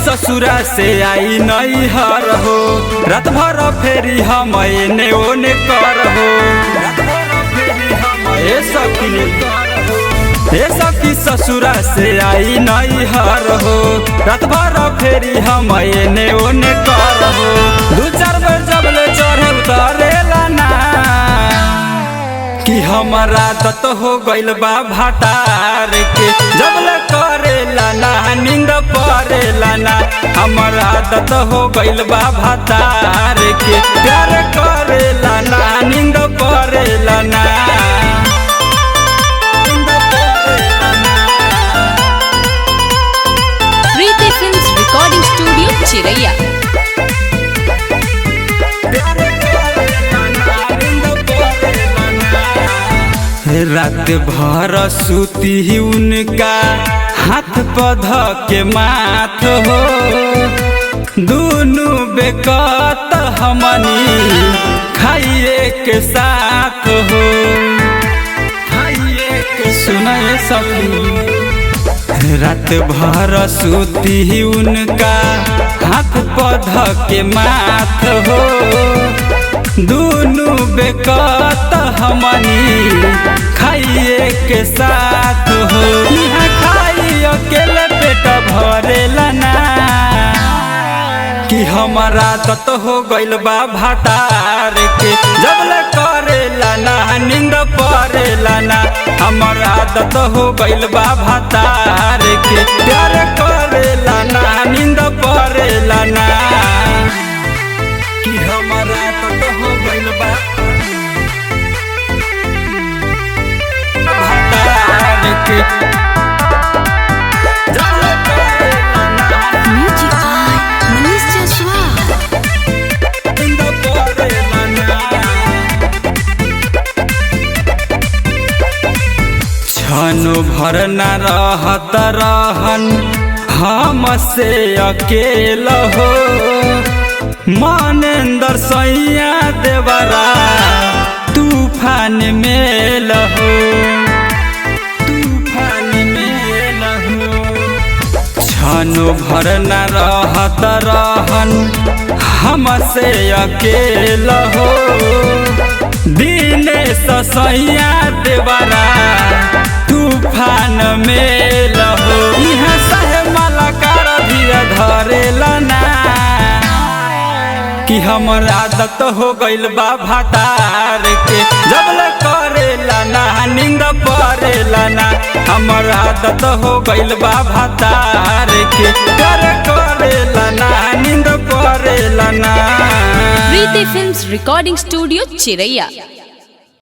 ससुरा से आई नहीं हर हो, रात भर फेरी हम एने ओने कर हो। ए सखी ससुरा से आई नहीं हर हो, रात भर फेरी हम एने ओने कर हो। दू चार बार जब ले चढ़े उतरेला ना कि हमारा दत हो गइल बा भाटार के, जब ले करेला ना नींद परेला ना। हमारा दत हो गइल बा भाटार के, प्यार करेला ना नींद परेला ना। प्रीति फिल्म्स रिकॉर्डिंग स्टूडियो चिरैया। रात भर सूती उनका हाथ पध के माथ हो, दोनों बेकत हमनी खाइए के साथ हो। खाइए के सुनाए सखी, रात भर सूती उनका हाथ पध के माथ हो, दोनों बेकत हमनी खाइए के साथ हो। यहाँ खाई अकेले पेट भरेला ना कि हमारा दत हो गइल बा भाटार के, जब ले करेला ना नींद परेला ना। हमारा दत हो गइल बा भाटार के, प्यार करेला ना नींद परेला ना। कि हमारा दत हो गइल बा भाटार के, जब ले करेला ना म्यूजिक बाय मनीष जसवाल। नींद परेला ना। छनो भर न रहत रहन हमसे अकेला हो, मानेंद्र सैया देवरा तूफान में लहो। तूफान में लहो छनो भर न रहत रहन हमसे अकेला हो, दिनेश सैया देवरा तूफान में लहो। यहाँ सहे मलाकार धीरे धरेला ना कि हमारा आदत हो गइल बा भाटार के, जब ले करेला ना नींद परेला ना। हमारा आदत हो गइल बा भाटार के, प्यार करेला ना नींद परेला ना। प्रीति फिल्म्स रिकॉर्डिंग स्टूडियो चिरैया।